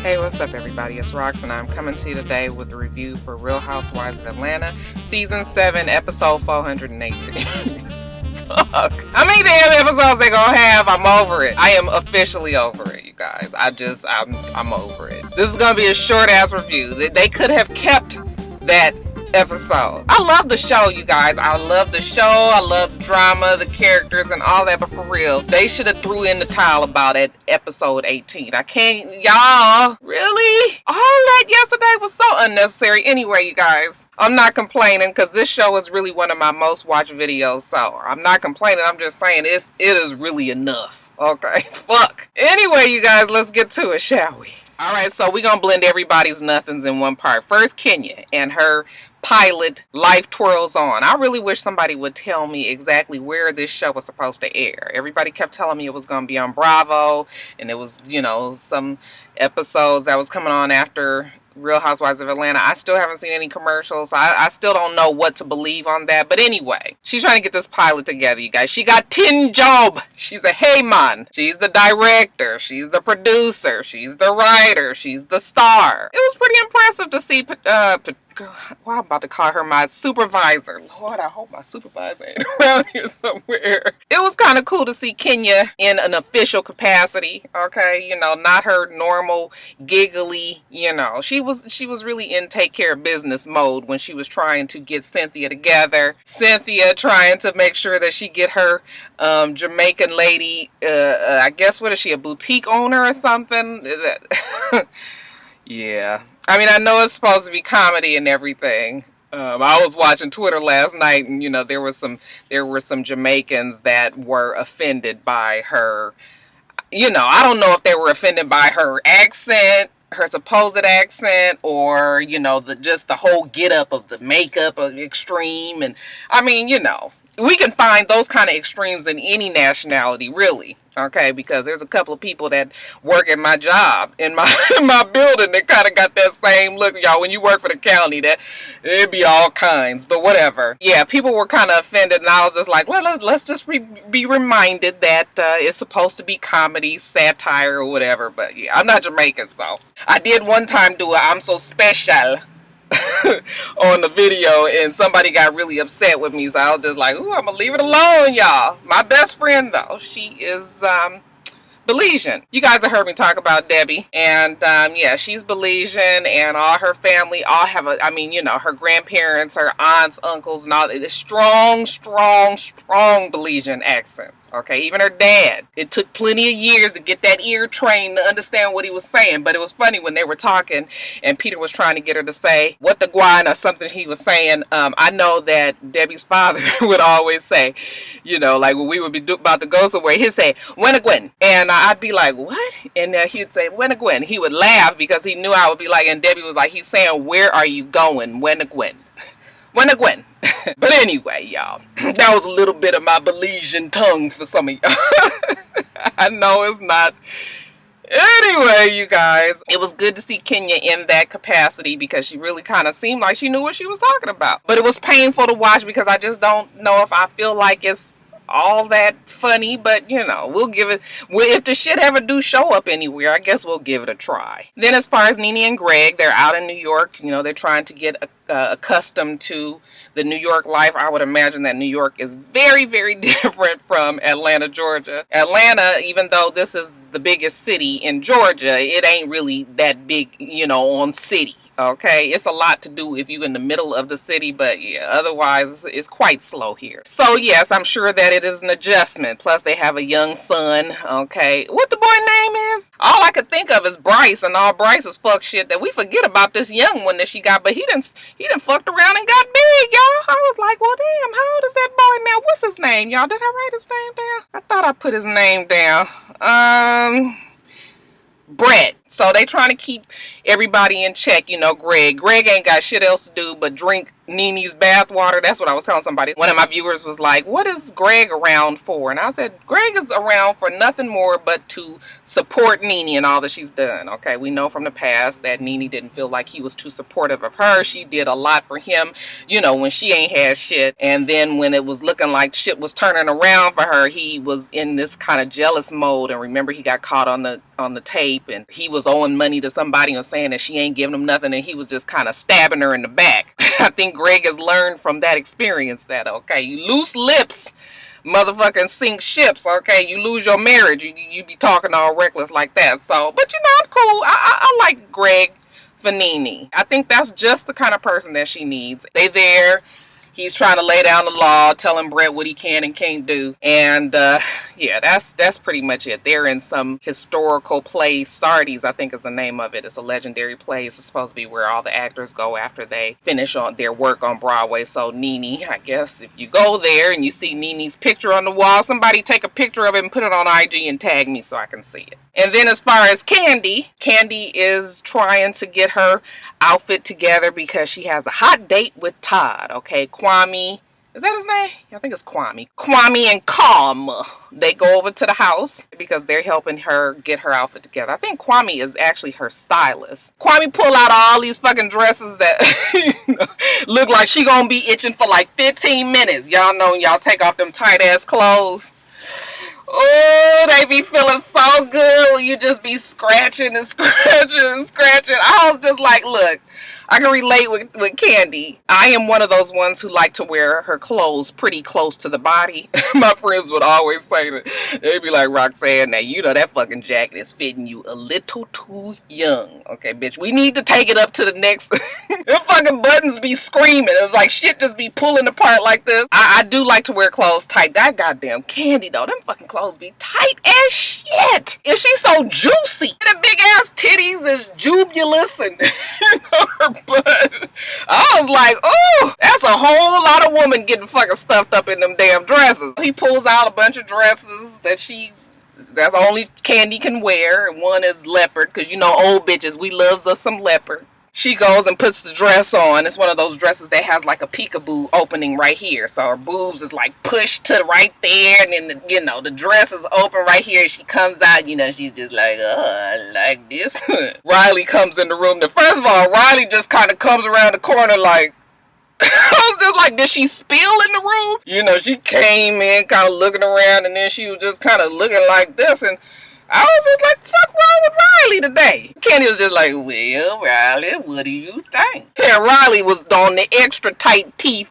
Hey, what's up everybody? It's Rox and I'm coming to you today with a review for Real Housewives of Atlanta, Season 7, Episode 418. Fuck. How many damn episodes they gonna have? I'm over it. I am officially over it, you guys. I'm over it. This is gonna be a short ass review. They could have kept that episode. I love the show, you guys. I love the show. I love the drama, the characters, and all that. But for real, they should have threw in the towel about it. Episode 18. I can't, y'all. Really? All that yesterday was so unnecessary. Anyway, you guys, I'm not complaining because this show is really one of my most watched videos. So I'm not complaining. I'm just saying it is really enough. Okay, fuck. Anyway, you guys, let's get to it, shall we? All right, so we're gonna blend everybody's nothings in one part. First, Kenya and her pilot Life Twirls On. I really wish somebody would tell me exactly where this show was supposed to air. Everybody kept telling me it was going to be on Bravo, and it was, you know, some episodes that was coming on after Real Housewives of Atlanta. I still haven't seen any commercials. I still don't know what to believe on that. But anyway, she's trying to get this pilot together, you guys. She got 10 job. She's a Heyman. She's the director. She's the producer. She's the writer. She's the star. It was pretty impressive to see well, I'm about to call her my supervisor. Lord, I hope my supervisor ain't around here somewhere. It was kind of cool to see Kenya in an official capacity, okay? You know, not her normal giggly, you know. She was really in take care of business mode when she was trying to get Cynthia together. Cynthia trying to make sure that she get her Jamaican lady, I guess, what is she, a boutique owner or something? Yeah. I mean, I know it's supposed to be comedy and everything. I was watching Twitter last night, and you know there were some Jamaicans that were offended by her. You know, I don't know if they were offended by her accent, her supposed accent, or you know just the whole get up of the makeup of extreme. And I mean, you know, we can find those kind of extremes in any nationality, really. Okay, because there's a couple of people that work at my job in my building that kind of got that same look, y'all. When you work for the county, that it'd be all kinds, but whatever. Yeah, people were kind of offended, and I was just like, let's just be reminded that it's supposed to be comedy, satire, or whatever. But yeah, I'm not Jamaican, so I did one time do a "I'm so special" on the video, and somebody got really upset with me, so I was just like, ooh, I'm gonna leave it alone, y'all. My best friend, though, she is Belizean. You guys have heard me talk about Debbie, and yeah, she's Belizean, and all her family all have I mean, you know, her grandparents, her aunts, uncles, and all that. Strong Belizean accent. Okay, even her dad. It took plenty of years to get that ear trained to understand what he was saying, but it was funny when they were talking and Peter was trying to get her to say what the guan or something he was saying. I know that Debbie's father would always say, you know, like when we would be about to go somewhere, he'd say, "Wenagwen," and I'd be like, "What?" And he'd say, "Wenagwen." He would laugh because he knew I would be like, and Debbie was like, he's saying, "Where are you going? Wenagwen." Wenagwen. But anyway, y'all, that was a little bit of my Belizean tongue for some of y'all. I know it's not. Anyway, you guys, it was good to see Kenya in that capacity because she really kind of seemed like she knew what she was talking about. But it was painful to watch because I just don't know if I feel like it's all that funny, but you know, we'll give it, if the shit ever do show up anywhere, I guess we'll give it a try. Then as far as Nene and Greg, they're out in New York. You know, they're trying to get accustomed to the New York life. I would imagine that New York is very, very different from Atlanta, Georgia. Atlanta, even though this is the biggest city in Georgia, it ain't really that big, you know, on city. Okay, it's a lot to do if you're in the middle of the city, but yeah, otherwise it's quite slow here. So yes, I'm sure that it is an adjustment. Plus they have a young son. Okay, what the boy name is? All I could think of is Bryce, and all Bryce is fuck shit that we forget about this young one that she got, but he done fucked around and got big, y'all. I was like, well damn, how old is that boy now? What's his name, y'all? Did I write his name down? I thought I put his name down. Brett. So they trying to keep everybody in check, you know. Greg ain't got shit else to do but drink Nene's bathwater. That's what I was telling somebody. One of my viewers was like, what is Greg around for? And I said, Greg is around for nothing more but to support Nene and all that she's done. Okay, we know from the past that Nene didn't feel like he was too supportive of her. She did a lot for him, you know, when she ain't had shit. And then when it was looking like shit was turning around for her, he was in this kind of jealous mode. And remember, he got caught on the tape, and he was was owing money to somebody and saying that she ain't giving him nothing, and he was just kind of stabbing her in the back. I think Greg has learned from that experience that, okay, you loose lips motherfucking sink ships, okay? You lose your marriage, you be talking all reckless like that. So, but you know, I'm cool. I like Greg for Nene. I think that's just the kind of person that she needs. They there. He's trying to lay down the law, telling Brett what he can and can't do. And yeah, that's pretty much it. They're in some historical place. Sardi's, I think, is the name of it. It's a legendary place. It's supposed to be where all the actors go after they finish on their work on Broadway. So Nene, I guess if you go there and you see Nene's picture on the wall, somebody take a picture of it and put it on IG and tag me so I can see it. And then as far as Candy is trying to get her outfit together because she has a hot date with Todd, okay? Kwame, is that his name? I think it's Kwame. Kwame and Calm. They go over to the house because they're helping her get her outfit together. I think Kwame is actually her stylist. Kwame pull out all these fucking dresses that look like she gonna be itching for like 15 minutes. Y'all know y'all take off them tight ass clothes. Oh, they be feeling so good when you just be scratching and scratching and scratching. I was just like, look, I can relate with Candy. I am one of those ones who like to wear her clothes pretty close to the body. My friends would always say that. They'd be like, Roxanne, now you know that fucking jacket is fitting you a little too young. Okay, bitch, we need to take it up to the next. The fucking buttons be screaming. It's like shit just be pulling apart like this. I do like to wear clothes tight. That goddamn Candy, though, them fucking clothes be tight as shit. If she's so juicy, the big ass titties is jubulous and you know her butt. I was like, oh, that's a whole lot of woman getting fucking stuffed up in them damn dresses. He pulls out a bunch of dresses that's only Candy can wear, and one is leopard, because you know old bitches, we loves us some leopard. She goes and puts the dress on. It's one of those dresses that has like a peekaboo opening right here. So her boobs is like pushed to right there. And then, the dress is open right here. She comes out, she's just like, oh, I like this. Riley comes in the room. First of all, Riley just kind of comes around the corner like, I was just like, did she spill in the room? She came in kind of looking around and then she was just kind of looking like this. And I was just like, fuck wrong with Riley today? Candy was just like, well, Riley, what do you think? And Riley was on the extra tight teeth,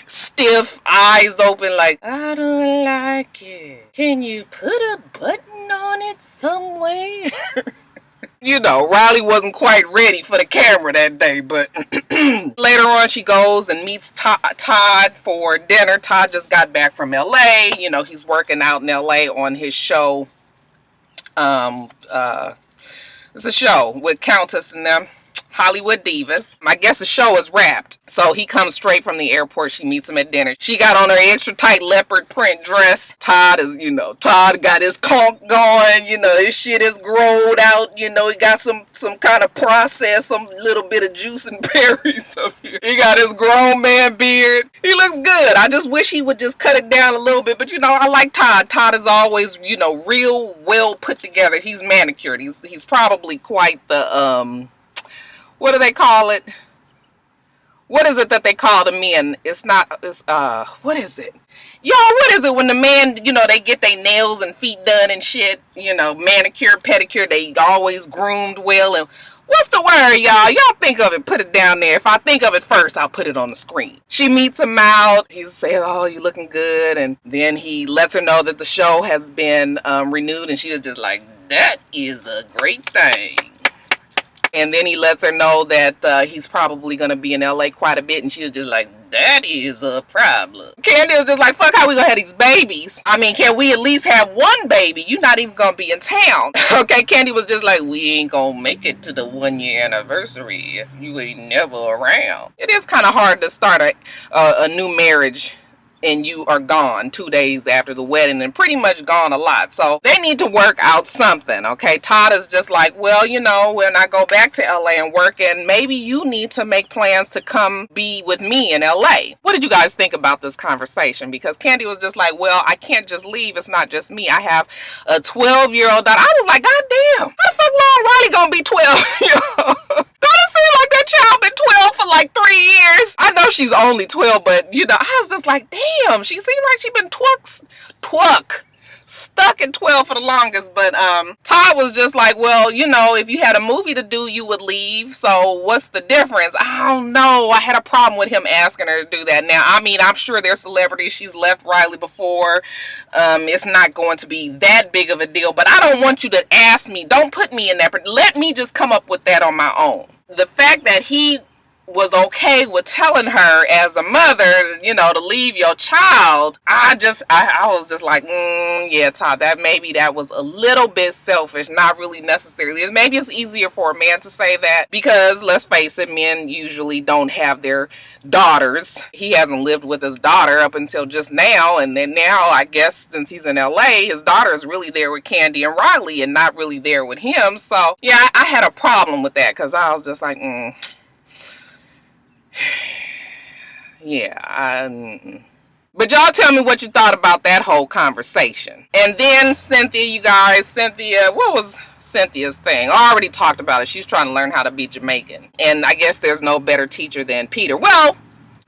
stiff, eyes open like, I don't like it. Can you put a button on it somewhere? Riley wasn't quite ready for the camera that day, but later on she goes and meets Todd for dinner. Todd just got back from LA. He's working out in LA on his show. It's a show with Countess and them Hollywood Divas. I guess the show is wrapped. So he comes straight from the airport. She meets him at dinner. She got on her extra tight leopard print dress. Todd is, Todd got his conch going. His shit is growed out. He got some kind of process, some little bit of juice and berries up here. He got his grown man beard. He looks good. I just wish he would just cut it down a little bit. But, I like Todd. Todd is always, real well put together. He's manicured. He's probably quite the, what do they call it? What is it that they call the men? What is it? What is it when the man, they get their nails and feet done and shit, manicure, pedicure, they always groomed well. And what's the word, y'all? Y'all think of it, put it down there. If I think of it first, I'll put it on the screen. She meets him out. He says, oh, you looking good. And then he lets her know that the show has been renewed. And she was just like, that is a great thing. And then he lets her know that he's probably going to be in LA quite a bit. And she was just like, that is a problem. Candy was just like, fuck, how we going to have these babies? I mean, can we at least have one baby? You're not even going to be in town. Okay, Candy was just like, we ain't going to make it to the 1 year anniversary if you ain't never around. It is kind of hard to start a new marriage and you are gone 2 days after the wedding and pretty much gone a lot. So they need to work out something, okay? Todd is just like, well, when I go back to LA and work, and maybe you need to make plans to come be with me in LA. What did you guys think about this conversation? Because Candy was just like, well, I can't just leave. It's not just me. I have a 12-year-old daughter. I was like, God damn, how the fuck long Riley gonna be 12? Don't it seem like that child been 12 for like 3 years? I know she's only 12, but I was just like, damn, she seemed like she been twerk stuck at 12 for the longest. But Todd was just like, well, you know, if you had a movie to do, you would leave. So what's the difference? I don't know. I had a problem with him asking her to do that. Now, I mean, I'm sure they're celebrities. She's left Riley before. It's not going to be that big of a deal. But I don't want you to ask me. Don't put me in that. Let me just come up with that on my own. The fact that he was okay with telling her as a mother, you know, to leave your child, I was just like, yeah, Todd, that was a little bit selfish, not really necessarily. Maybe it's easier for a man to say that because, let's face it, men usually don't have their daughters. He hasn't lived with his daughter up until just now, and then now, I guess, since he's in LA, his daughter is really there with Candy and Riley and not really there with him. So, yeah, I had a problem with that because I was just like, yeah, but y'all tell me what you thought about that whole conversation. And then Cynthia, you guys, what was Cynthia's thing? I already talked about it. She's trying to learn how to be Jamaican. And I guess there's no better teacher than Peter. Well,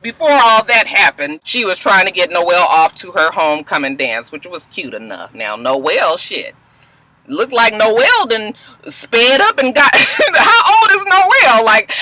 before all that happened, she was trying to get Noelle off to her homecoming dance, which was cute enough. Now, Noelle, shit. Looked like Noelle done sped up and got how old is Noelle? Like,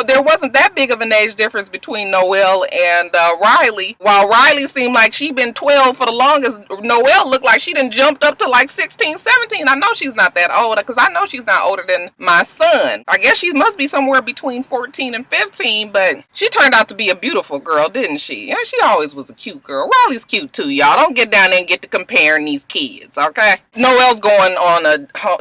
there wasn't that big of an age difference between Noelle and Riley. While Riley seemed like she'd been 12 for the longest, Noelle looked like she done jumped up to like 16, 17. I know she's not that old because I know she's not older than my son. I guess she must be somewhere between 14 and 15, but she turned out to be a beautiful girl, didn't she? Yeah, she always was a cute girl. Riley's cute too, y'all. Don't get down there and get to comparing these kids, okay? Noelle's going on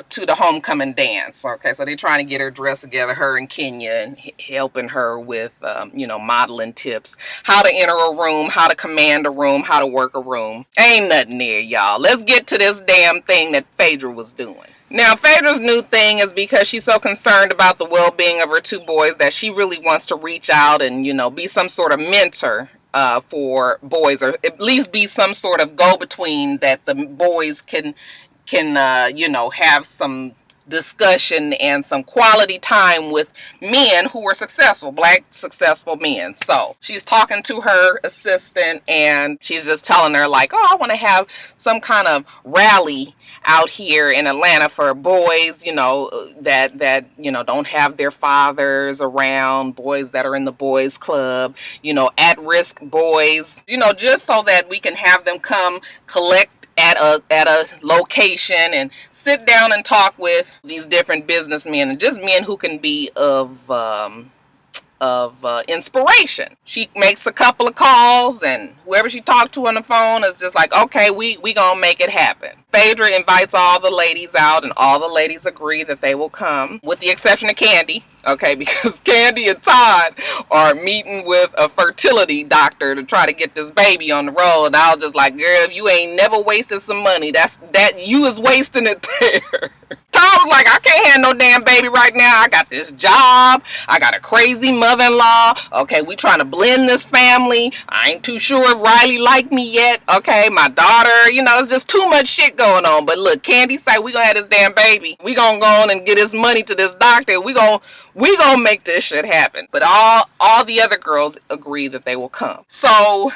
to the homecoming dance. Okay, so they're trying to get her dressed together, her and Kenya, and helping her with modeling tips, how to enter a room, how to command a room, how to work a room. Ain't nothing there, y'all. Let's get to this damn thing that Phaedra was doing. Now, Phaedra's new thing is because she's so concerned about the well-being of her two boys that she really wants to reach out and, be some sort of mentor for boys, or at least be some sort of go-between that the boys can have some discussion and some quality time with men who are successful, black successful men. So she's talking to her assistant and she's just telling her like, oh, I want to have some kind of rally out here in Atlanta for boys, that don't have their fathers around, boys that are in the boys club, at-risk boys, just so that we can have them come collect at a location and sit down and talk with these different businessmen and just men who can be of inspiration. She makes a couple of calls and whoever she talked to on the phone is just like, okay, we gonna make it happen. Phaedra invites all the ladies out and all the ladies agree that they will come, with the exception of Candy. Okay, because Candy and Todd are meeting with a fertility doctor to try to get this baby on the road. And I was just like, girl, if you ain't never wasted some money, that you is wasting it there. Todd was like, I can't have no damn baby right now. I got this job. I got a crazy mother-in-law. Okay, we trying to blend this family. I ain't too sure if Riley like me yet. Okay, my daughter, it's just too much shit going on. But look, Candy said we gonna have this damn baby. We gonna go on and get this money to this doctor. We gonna make this shit happen. But all the other girls agree that they will come. So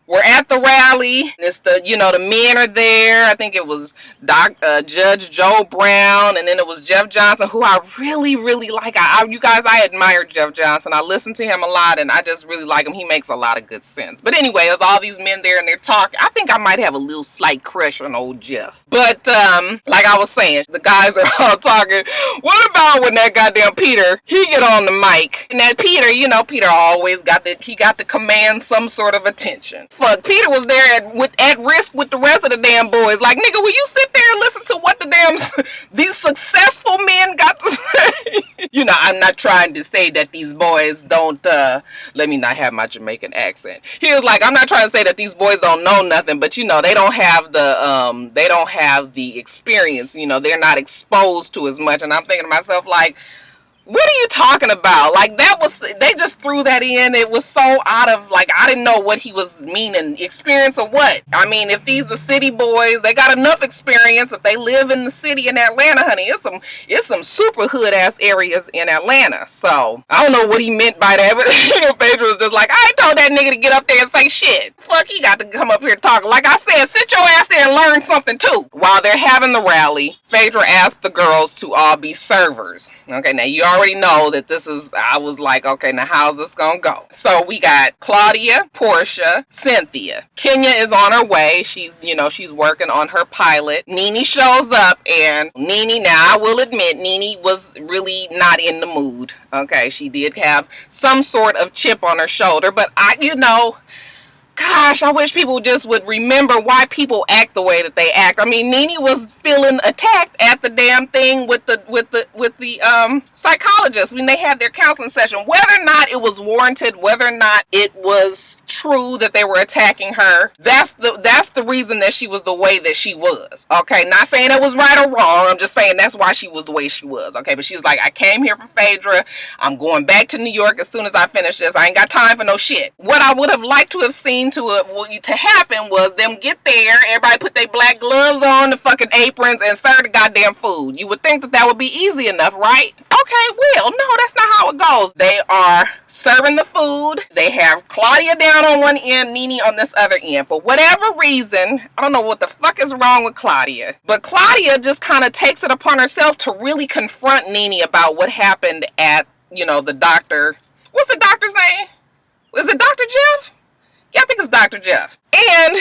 we're at the rally. It's the men are there. I think it was Judge Joe Brown, and then it was Jeff Johnson, who I really, really like. You guys, I admire Jeff Johnson. I listen to him a lot, and I just really like him. He makes a lot of good sense. But anyway, there's all these men there, and they're talking. I think I might have a little slight crush on old Jeff. But like I was saying, the guys are all talking. What about when that goddamn Peter, he get on the mic, and that Peter, Peter always got to command some sort of attention. Fuck, Peter was there at risk with the rest of the damn boys. Like, nigga, will you sit there and listen to what the damn these successful men got to say? I'm not trying to say that these boys don't let me not have my Jamaican accent. He was like, I'm not trying to say that these boys don't know nothing, but they don't have the experience. They're not exposed to as much. And I'm thinking to myself like, What are you talking about? Like, that was, they just threw that in. It was so out of, like, I didn't know what he was meaning. Experience or what? I mean, if these are city boys, they got enough experience. If they live in the city in Atlanta, honey, it's some super hood ass areas in Atlanta. So I don't know what he meant by that, but you know, Phaedra was just like, I ain't told that nigga to get up there and say shit. Fuck, he got to come up here talking. Like I said, sit your ass there and learn something too. While they're having the rally, Phaedra asked the girls to all be servers. Okay, now you already know that this is, I was like, okay, now how's this gonna go? So we got Claudia, Portia, Cynthia. Kenya is on her way. She's, you know, she's working on her pilot. Nene shows up, and Nene, now I will admit, Nene was really not in the mood. Okay, she did have some sort of chip on her shoulder, but you know, gosh, I wish people just would remember why people act the way that they act. I mean, Nene was feeling attacked at the damn thing with the psychologist when they had their counseling session. Whether or not it was warranted, whether or not it was true that they were attacking her, that's the reason that she was the way that she was. Okay, not saying it was right or wrong. I'm just saying that's why she was the way she was. Okay, but she was like, I came here for Phaedra. I'm going back to New York as soon as I finish this. I ain't got time for no shit. What I would have liked to have seen to happen was them get there, everybody put their black gloves on, the fucking aprons, and serve the goddamn food. You would think that that would be easy enough, right? Okay, well, no, that's not how it goes. They are serving the food. They have Claudia down on one end, Nene on this other end. For whatever reason, I don't know what the fuck is wrong with Claudia, but Claudia just kind of takes it upon herself to really confront Nene about what happened at, you know, the doctor. What's the doctor's name? Is it Dr. Jeff? Yeah, I think it's Dr. Jeff. And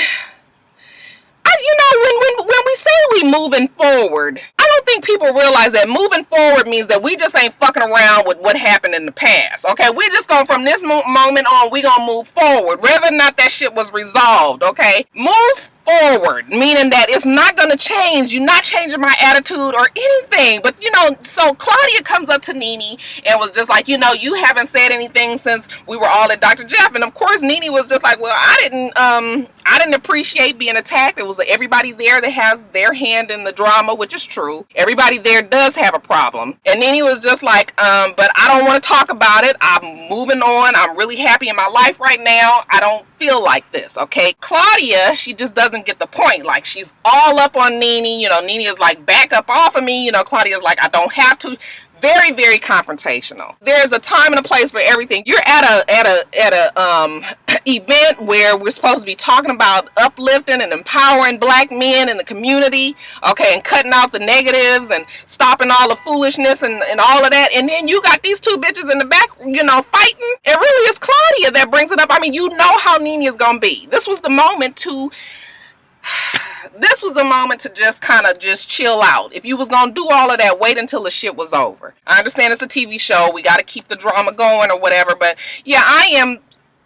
you know, when we say we moving forward, I don't think people realize that moving forward means that we just ain't fucking around with what happened in the past. Okay, we're just going, from this moment on, we gonna move forward, whether or not that shit was resolved. Okay, move forward, meaning that it's not going to change. You're not changing my attitude or anything. But you know, so Claudia comes up to Nene and was just like, you know, you haven't said anything since we were all at Dr. Jeff. And of course Nene was just like, well, I didn't appreciate being attacked. It was everybody there that has their hand in the drama, which is true. Everybody there does have a problem. And Nene was just like, but I don't want to talk about it. I'm moving on. I'm really happy in my life right now. I don't feel like this. Okay, Claudia, she just doesn't get the point. Like, she's all up on Nene. You know, Nene is like, back up off of me. You know, Claudia's like, I don't have to. Very, very confrontational. There's a time and a place for everything. You're at a event where we're supposed to be talking about uplifting and empowering black men in the community, okay, and cutting out the negatives and stopping all the foolishness and all of that. And then you got these two bitches in the back, you know, fighting. It really is Claudia that brings it up. I mean, you know how Nene is gonna be. This was the moment to just kind of just chill out. If you was gonna do all of that, wait until the shit was over. I understand it's a TV show, we got to keep the drama going or whatever, but yeah,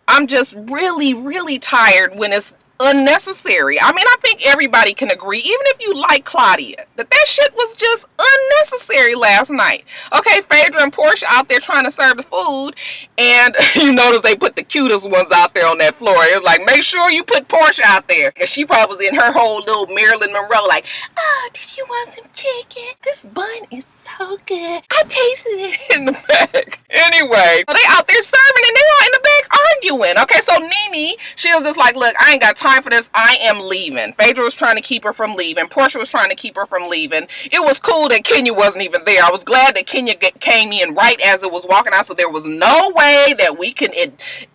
I'm just really, really tired when it's unnecessary. I mean, I think everybody can agree, even if you like Claudia, that shit was just unnecessary last night. Okay, Phaedra and Portia out there trying to serve the food, and you notice they put the cutest ones out there on that floor. It's like, make sure you put Portia out there, because she probably was in her whole little Marilyn Monroe, like, oh, did you want some chicken? This bun is so good. I tasted it in the back. Anyway, they out there serving, and they all in the back arguing. Okay, so Nene, she was just like, look, I ain't got time for this. I am leaving. Phaedra was trying to keep her from leaving. Portia was trying to keep her from leaving. It was cool that Kenya wasn't even there. I was glad that Kenya came in right as it was walking out, so there was no way that we can,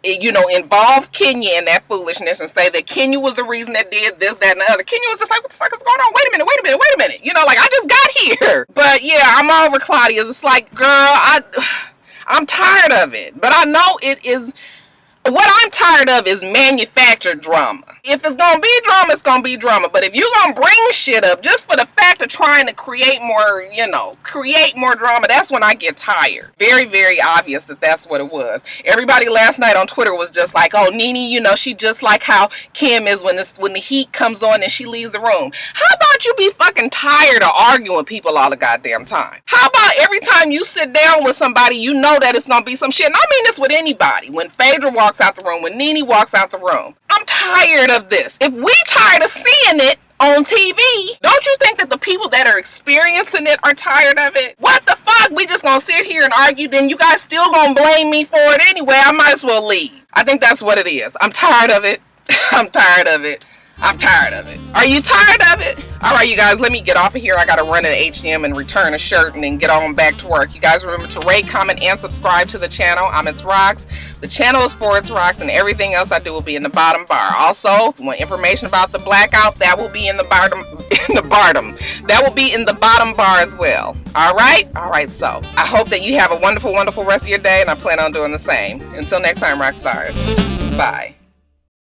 you know, involve Kenya in that foolishness and say that Kenya was the reason that did this, that, and the other. Kenya was just like, what the fuck is going on? Wait a minute. You know, like, I just got here. But yeah, I'm over Claudia. It's like, girl, I'm tired of it. But I know it is. What I'm tired of is manufactured drama. If it's gonna be drama, it's gonna be drama. But if you're gonna bring shit up just for the fact of trying to create more, you know, create more drama, that's when I get tired. Very, very obvious that that's what it was. Everybody last night on Twitter was just like, oh, Nene, you know, she just like how Kim is when the heat comes on and she leaves the room. How about you be fucking tired of arguing with people all the goddamn time? How about every time you sit down with somebody, you know that it's gonna be some shit? And I mean this with anybody. When Phaedra walks out the room, when Nene walks out the room, I'm tired of this. If we tired of seeing it on TV, don't you think that the people that are experiencing it are tired of it? What the fuck? We just gonna sit here and argue, then you guys still gonna blame me for it anyway. I might as well leave. I think that's what it is. I'm tired of it. I'm tired of it. I'm tired of it. Are you tired of it? All right, you guys, let me get off of here. I gotta run to H&M and return a shirt and then get on back to work. You guys remember to rate, comment, and subscribe to the channel. I'm itsrox. The channel is for itsrox, and everything else I do will be in the bottom bar. Also, if you want information about the blackout, that will be in the bottom. That will be in the bottom bar as well. All right. So I hope that you have a wonderful, wonderful rest of your day, and I plan on doing the same. Until next time, Roxstars. Bye.